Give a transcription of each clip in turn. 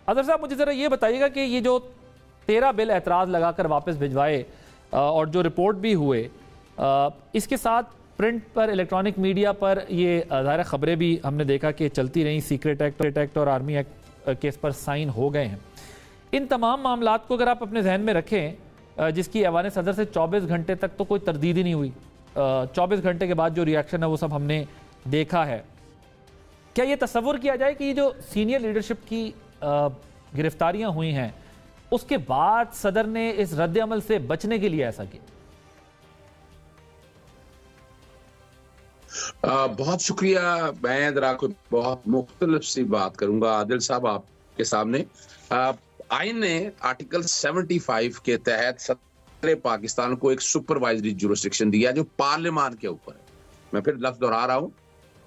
Other साहब मुझे ज़रा ये बताइएगा कि ये जो 13 बिल एतराज़ लगाकर वापस भिजवाए और जो रिपोर्ट भी हुए, इसके साथ प्रिंट पर, इलेक्ट्रॉनिक मीडिया पर ये ज़ाहिर खबरें भी हमने देखा कि चलती रहीं, सीक्रेट एक्ट और आर्मी एक्ट केस पर साइन हो गए हैं। इन तमाम मामलात को अगर आप अपने जहन में रखें, जिसकी ऐवान सदर से 24 घंटे तक तो कोई तरदीद ही नहीं हुई, 24 घंटे के बाद जो रिएक्शन है वो सब हमने देखा है, क्या ये तस्वुर किया जाए कि ये जो सीनियर लीडरशिप की गिरफ्तारियां हुई हैं उसके बाद सदर ने इस रद्द अमल से बचने के लिए ऐसा किया? बहुत शुक्रिया। मैं जरा कोई बहुत मुख्तलिफ सी बात करूंगा आदिल साहब आपके सामने। आइन ने आर्टिकल 75 के तहत सदर पाकिस्तान को एक सुपरवाइजरी जुरिस्डिक्शन दिया जो पार्लियामान के ऊपर है। मैं फिर लफ्ज दोहरा रहा हूं,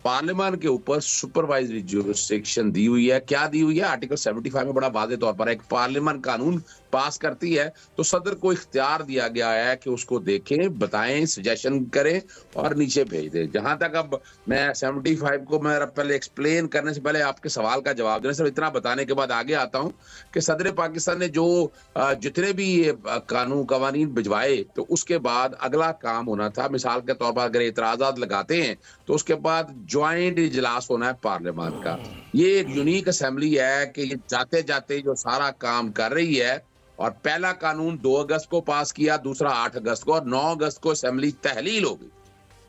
पार्लियामान के ऊपर सुपरवाइजरी जुरिस्डिक्शन दी हुई है। क्या दी हुई है? आर्टिकल 75 में बड़ा वाज़ेह तौर पर एक पार्लियामान कानून पास करती है तो सदर को इख्तियार दिया गया है कि उसको देखें, बताएं, सजेशन करें और नीचे भेज दें। जहां तक अब मैं 75 को मैं पहले एक्सप्लेन करने से पहले आपके सवाल का जवाब देने से इतना बताने के बाद आगे आता हूं कि सदर पाकिस्तान ने जो जितने भी कानून कवानीन भिजवाए तो उसके बाद अगला काम होना था, मिसाल के तौर पर अगर एतराजात लगाते हैं तो उसके बाद ज्वाइंट इजलास होना है पार्लियामान का। ये एक यूनिक असेंबली है कि ये जाते जाते जो सारा काम कर रही है, और पहला कानून 2 अगस्त को पास किया, दूसरा 8 अगस्त को, और 9 अगस्त को असेंबली तहलील हो गई।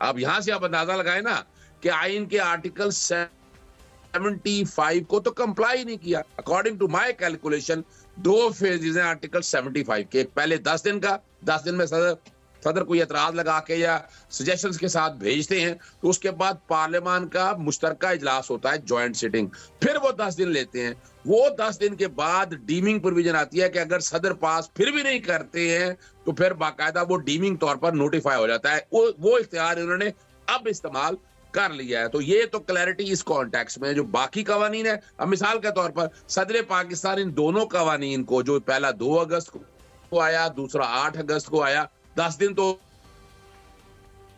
अब यहां से आप अंदाजा लगाए ना कि आइन के आर्टिकल 75 को तो कंप्लाई नहीं किया। According to my calculation 2 phases हैं आर्टिकल 75 के। पहले 10 दिन का, 10 दिन में सदर कोई एतराज लगा के या सजेशंस के साथ भेजते हैं तो उसके बाद पार्लियामान का मुश्तरका इजलास होता है, ज्वाइंट सिटिंग, फिर वो 10 दिन लेते हैं। वो 10 दिन के बाद डीमिंग प्रोविजन आती है कि अगर सदर पास फिर भी नहीं करते हैं तो फिर बाकायदा वो डीमिंग तौर पर नोटिफाई हो जाता है। वो इख्तियार इन्होंने अब इस्तेमाल कर लिया है। तो ये तो क्लैरिटी इस कॉन्टेक्स्ट में। जो बाकी कवानीन है, अब मिसाल के तौर पर सदर पाकिस्तान इन दोनों कवानीन को, जो पहला 2 अगस्त को आया, दूसरा 8 अगस्त को आया, 10 दिन तो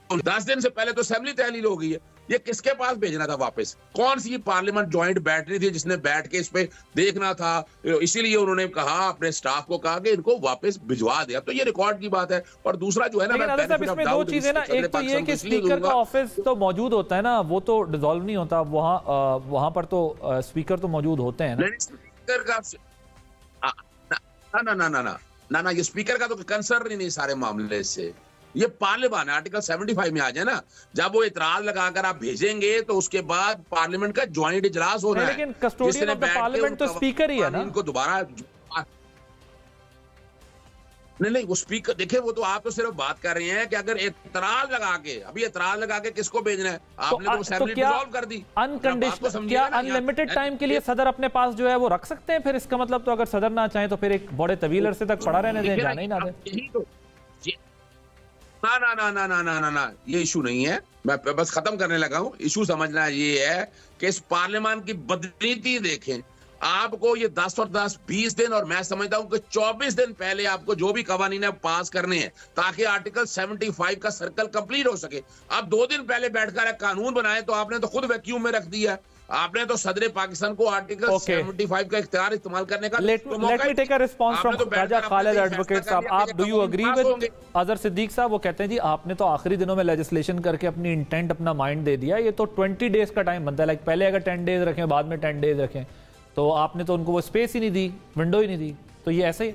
10 दिन से पहले तो असेंबली तहलील हो गई है। ये किसके पास भेजना था वापस? कौन सी पार्लियामेंट ज्वाइंट बैठ रही थी जिसने बैठ के इस पे देखना था? इसीलिए उन्होंने कहा, अपने स्टाफ को कहा कि इनको वापस भिजवा दिया। तो ये रिकॉर्ड की बात है। और दूसरा जो है ना, इसमें 2 चीजें ना, एक तो ये कि स्पीकर का ऑफिस तो मौजूद होता है ना, वो तो डिसॉल्व नहीं होता, वहां पर तो स्पीकर तो मौजूद होते हैं ना। स्पीकर का ना, ये स्पीकर का तो कंसर्न ही नहीं सारे मामले से। ये पार्लियामान है, आर्टिकल 75 में आ जाए ना, जब वो इतराज लगाकर आप भेजेंगे तो उसके बाद पार्लियामेंट का ज्वाइंट इजलास होना है। लेकिन कस्टोडियन ऑफ द पार्लियामेंट तो स्पीकर ही है ना। इनको दोबारा नहीं, वो स्पीकर देखिए, वो तो आप तो सिर्फ बात कर रहे हैं कि अगर एतराज लगा के, अभी एतराज लगा के किसको भेजना है? आपने तो असेंबली डिसॉल्व कर दी। अनकंडीशनल, क्या अनलिमिटेड टाइम के लिए सदर अपने पास जो है वो रख सकते हैं? फिर इसका मतलब तो अगर सदर ना चाहे तो फिर एक बड़े तवील अरसे तक पड़ा रहने दें, जाने ही ना दें। ना, ये इशू नहीं है। मैं बस खत्म करने लगा हूं। इशू समझना ये है कि इस पार्लियामान की बदनीति देखें। आपको ये 10 और 10 20 दिन, और मैं समझता हूं कि 24 दिन पहले आपको जो भी कवानीन पास करने हैं ताकि आर्टिकल 75 का सर्कल कंप्लीट हो सके। आप 2 दिन पहले बैठकर एक कानून बनाए तो आपने तो खुद वैक्यूम में रख दिया। आपने तो सदर पाकिस्तान को आर्टिकल 75 का इख्तियार इस्तेमाल करने का let me take a response from Raja Khalid advocate साहब। आप do you agree with Azhar Siddiq साहब? वो कहते हैं जी आपने तो आखिरी दिनों में लेजिस्लेशन करके अपनी इंटेंट, अपना माइंड दे दिया। ये तो 20 डेज का टाइम बनता है। लाइक पहले अगर 10 डेज रखें, बाद में 10 डेज रखें, तो आपने तो उनको वो स्पेस ही नहीं दी, विंडो ही नहीं दी। तो ये ऐसे ही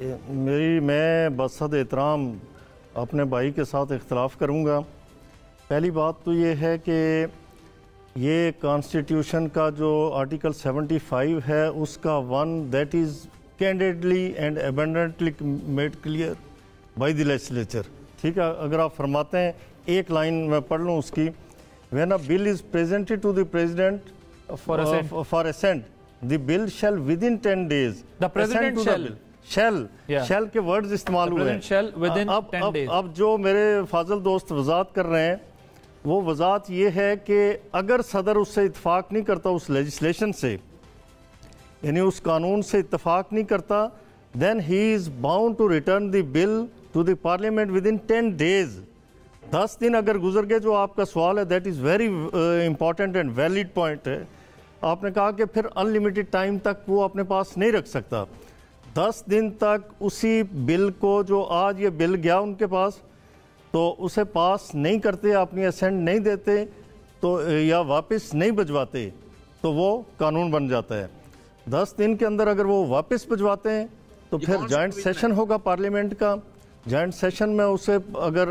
मैं बसद एहतराम अपने भाई के साथ इख्तलाफ करूँगा। पहली बात तो ये है कि ये कॉन्स्टिट्यूशन का जो आर्टिकल 75 है उसका one that is candidly and abundantly made clear by the legislature. ठीक है, अगर आप फरमाते हैं, एक लाइन मैं पढ़ लूँ उसकी, when a bill is presented to the president for assent the bill shall within 10 days the president shall के वर्ड्स इस्तेमाल हुए हैं। अब जो मेरे फाजल दोस्त वजात कर रहे हैं वो वजात ये है कि अगर सदर उससे इत्फाक नहीं करता, उस लेजिस्लेशन से, यानी उस कानून से इत्फाक नहीं करता, then he is bound to return the bill to the parliament within 10 days। 10 दिन अगर गुजर गए, जो आपका सवाल है that is very important and valid point है। आपने कहा कि फिर अनलिमिटेड टाइम तक वो अपने पास नहीं रख सकता। 10 दिन तक उसी बिल को, जो आज ये बिल गया उनके पास, तो उसे पास नहीं करते, अपनी असेंट नहीं देते तो या वापस नहीं भिजवाते तो वो कानून बन जाता है। 10 दिन के अंदर अगर वो वापस भिजवाते हैं तो फिर जॉइंट सेशन होगा पार्लियामेंट का। जॉइंट सेशन में उसे अगर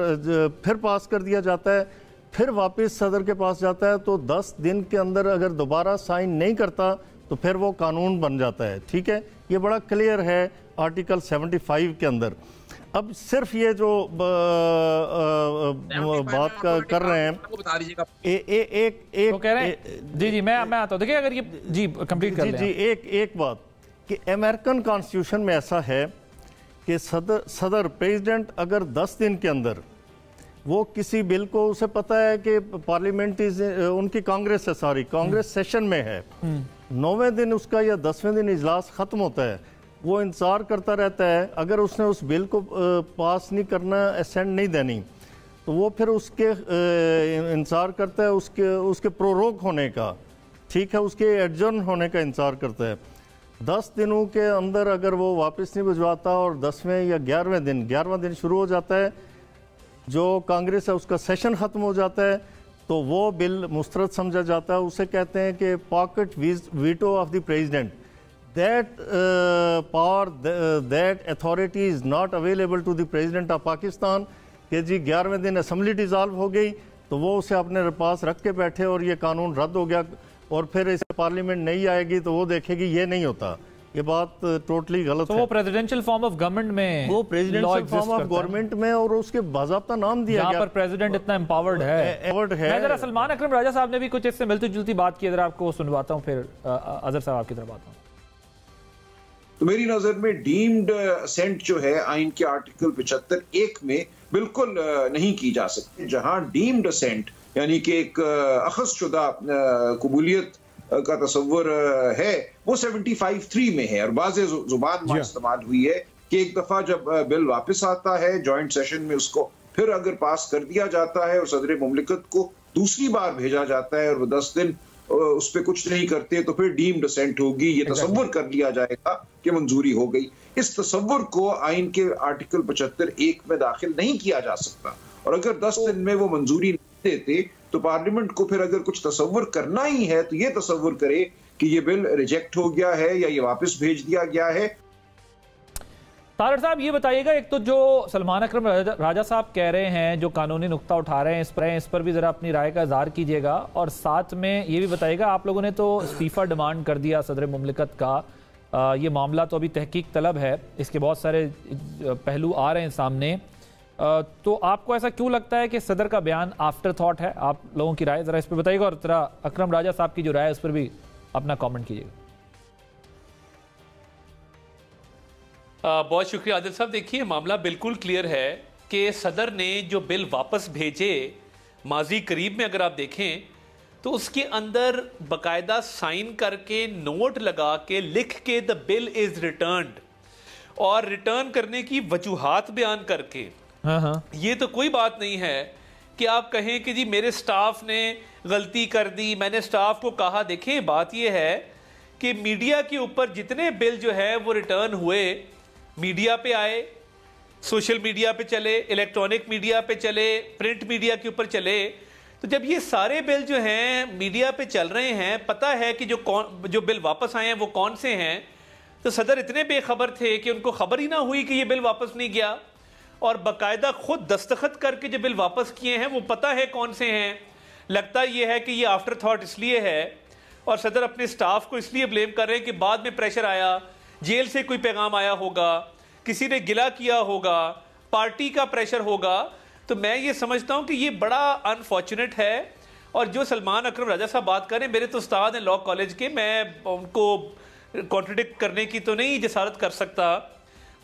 फिर पास कर दिया जाता है, फिर वापस सदर के पास जाता है, तो 10 दिन के अंदर अगर दोबारा साइन नहीं करता तो फिर वो कानून बन जाता है। ठीक है, ये बड़ा क्लियर है आर्टिकल 75 के अंदर। अब सिर्फ ये जो बात कर रहे हैं, बता दीजिएगा। एक तो कह रहे हैं जी मैं आता हूँ। देखिए अगर ये जी कंप्लीट कर लें। जी एक बात कि अमेरिकन कॉन्स्टिट्यूशन में ऐसा है कि सदर प्रेसिडेंट अगर 10 दिन के अंदर वो किसी बिल को, उसे पता है कि पार्लियामेंट उनकी कांग्रेस है, सॉरी कांग्रेस सेशन में है, 9वें दिन उसका या 10वें दिन इजलास खत्म होता है, वो इंतजार करता रहता है। अगर उसने उस बिल को पास नहीं करना, असेंट नहीं देनी, तो वो फिर उसके इंतजार करता है उसके प्रोरोग होने का, ठीक है, उसके एडजर्न होने का इंतजार करता है। 10 दिनों के अंदर अगर वो वापस नहीं भिजवाता और 10वें या 11वां दिन शुरू हो जाता है, जो कांग्रेस है उसका सेशन ख़त्म हो जाता है, तो वो बिल मुस्तरद समझा जाता है। उसे कहते हैं कि pocket veto of the president. That power, that authority is not available to the president of Pakistan. कि जी 11वें दिन असम्बली डिज़ाल्व हो गई तो वो उसे अपने पास रख के बैठे और ये कानून रद्द हो गया, और फिर इसे पार्लियामेंट नहीं आएगी तो वो देखेगी ये नहीं होता। ये बात टोटली गलत तो है। वो प्रेसिडेंशियल फॉर्म ऑफ गवर्नमेंट में, वो प्रेसिडेंशियल फॉर्म ऑफ गवर्नमेंट में, और उसके बाज़ाब्ता नाम दिया गया, पर प्रेसिडेंट इतना एम्पावर्ड है। मैं जरा सलमान अकरम राजा साहब ने भी कुछ इससे मिलती जुलती बात की, अगर आपको सुनवाता हूँ, फिर अजहर साहब आपकी तरफ आता हूँ। तो मेरी नजर में डीम्ड असेंट जो है आइन के आर्टिकल 75(1) में बिल्कुल नहीं की जा सकती। जहां डीम्ड असेंट यानी कि एक अखज़शुदा कबूलियत का तस्वर है, वो 75(3) में है, और बाज़ जुबान में इस्तेमाल हुई है कि एक दफा जब बिल वापस आता है जॉइंट सेशन में, उसको फिर अगर पास कर दिया जाता है और सदर मुमलिकत को दूसरी बार भेजा जाता है और वो 10 दिन उस पर कुछ नहीं करते, तो फिर डीम्ड असेंट होगी। ये तस्वर कर लिया जाएगा कि मंजूरी हो गई। इस तस्वर को आइन के आर्टिकल 75(1) में दाखिल नहीं किया जा सकता, और अगर 10 दिन में वो मंजूरी नहीं देते तो पार्लियामेंट को फिर अगर कुछ तस्वर करना ही है तो ये तस्वर करे कि ये बिल रिजेक्ट हो गया है या ये वापस भेज दिया गया है। तारड़ साहब ये बताइएगा, एक तो जो सलमान अकरम राजा साहब कह रहे हैं, जो कानूनी नुक्ता उठा रहे हैं, इस पर भी ज़रा अपनी राय का इज़हार कीजिएगा, और साथ में ये भी बताइएगा, आप लोगों ने तो इस्तीफ़ा डिमांड कर दिया सदर मुमलिकत का, ये मामला तो अभी तहकीक तलब है, इसके बहुत सारे पहलू आ रहे हैं सामने, तो आपको ऐसा क्यों लगता है कि सदर का बयान आफ्टर थॉट है? आप लोगों की राय ज़रा इस पर बताइएगा, और ज़रा अकरम राजा साहब की जो राय है उस पर भी अपना कॉमेंट कीजिएगा। बहुत शुक्रिया आदिल साहब। देखिए मामला बिल्कुल क्लियर है कि सदर ने जो बिल वापस भेजे माजी करीब में अगर आप देखें तो उसके अंदर बकायदा साइन करके नोट लगा के लिख के द बिल इज रिटर्न्ड, और रिटर्न करने की वजूहात बयान करके। ये तो कोई बात नहीं है कि आप कहें कि जी मेरे स्टाफ ने गलती कर दी, मैंने स्टाफ को कहा। देखें बात यह है कि मीडिया के ऊपर जितने बिल जो है वो रिटर्न हुए, मीडिया पे आए, सोशल मीडिया पे चले, इलेक्ट्रॉनिक मीडिया पे चले, प्रिंट मीडिया के ऊपर चले, तो जब ये सारे बिल जो हैं मीडिया पे चल रहे हैं, पता है कि जो बिल वापस आए हैं वो कौन से हैं, तो सदर इतने बेखबर थे कि उनको खबर ही ना हुई कि ये बिल वापस नहीं गया, और बाकायदा खुद दस्तखत करके जो बिल वापस किए हैं वो पता है कौन से हैं। लगता ये है कि ये आफ्टर थॉट इसलिए है, और सदर अपने स्टाफ को इसलिए ब्लेम कर रहे हैं कि बाद में प्रेशर आया, जेल से कोई पैगाम आया होगा, किसी ने गिला किया होगा, पार्टी का प्रेशर होगा। तो मैं ये समझता हूं कि ये बड़ा अनफॉर्चुनेट है। और जो सलमान अकरम राजा साहब बात करें, मेरे तो उस्ताद हैं लॉ कॉलेज के, मैं उनको कॉन्ट्रडिक्ट करने की तो नहीं जसारत कर सकता,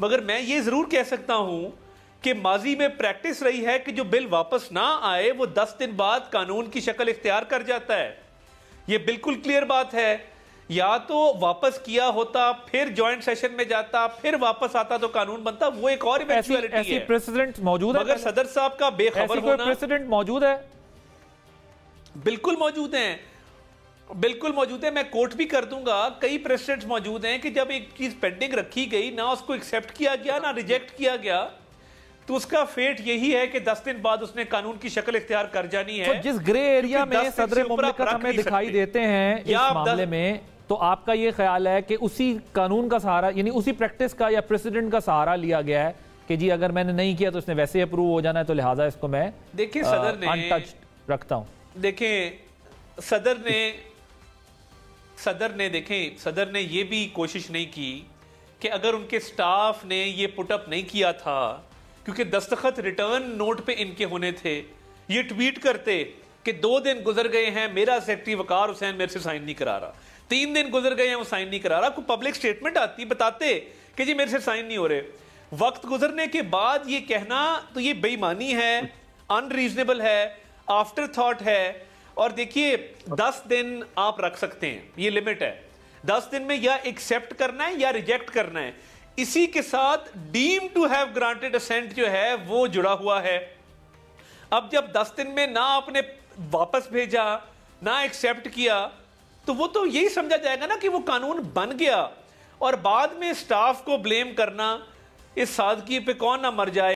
मगर मैं ये ज़रूर कह सकता हूं कि माजी में प्रैक्टिस रही है कि जो बिल वापस ना आए वो 10 दिन बाद कानून की शक्ल इख्तियार कर जाता है। ये बिल्कुल क्लियर बात है। या तो वापस किया होता, फिर जॉइंट सेशन में जाता, फिर वापस आता तो कानून बनता, वो एक और इवेंचुअलिटी है। प्रेसिडेंट मौजूद है, मगर सदर साहब का बेखबर होना, प्रेसिडेंट मौजूद है, बिल्कुल मौजूद हैं। बिल्कुल मौजूद है, मैं कोट भी कर दूंगा। कई प्रेसिडेंट्स मौजूद हैं कि जब एक चीज पेंडिंग रखी गई, ना उसको एक्सेप्ट किया गया ना रिजेक्ट किया गया, तो उसका फेट यही है कि 10 दिन बाद उसने कानून की शक्ल इख्तियार कर जानी है। तो जिस ग्रे एरिया में सदर मुमलिकत हमें दिखाई देते हैं इस मामले में, तो आपका ये ख्याल है कि उसी कानून का सहारा, यानी उसी प्रैक्टिस का या प्रेसिडेंट का सहारा लिया गया है कि जी अगर मैंने नहीं किया तो इसने वैसे अप्रूव हो जाना है, तो लिहाजा इसको मैं देखिए अनटच्ड रखता हूं। देखें सदर ने ये भी कोशिश नहीं की कि अगर उनके स्टाफ ने ये पुटअप नहीं किया था, क्योंकि दस्तखत रिटर्न नोट पे इनके होने थे, ये ट्वीट करते कि 2 दिन गुजर गए हैं, मेरा सेक्रेटरी वकार हुसैन मेरे से साइन नहीं करा रहा, 3 दिन गुजर गए हैं वो साइन नहीं करा रहा, कोई पब्लिक स्टेटमेंट आती बताते कि जी मेरे से साइन नहीं हो रहे। वक्त गुजरने के बाद ये कहना तो ये बेईमानी है, अनरीजनेबल है, आफ्टर थॉट है। और देखिए 10 दिन आप रख सकते हैं, ये लिमिट है। 10 दिन में या एक्सेप्ट करना है या रिजेक्ट करना है। इसी के साथ deem to have granted assent जो है वो जुड़ा हुआ है। अब जब 10 दिन में ना आपने वापस भेजा ना एक्सेप्ट किया, तो वो तो यही समझा जाएगा ना कि वो कानून बन गया, और बाद में स्टाफ को ब्लेम करना, इस सादगी पे कौन ना मर जाए।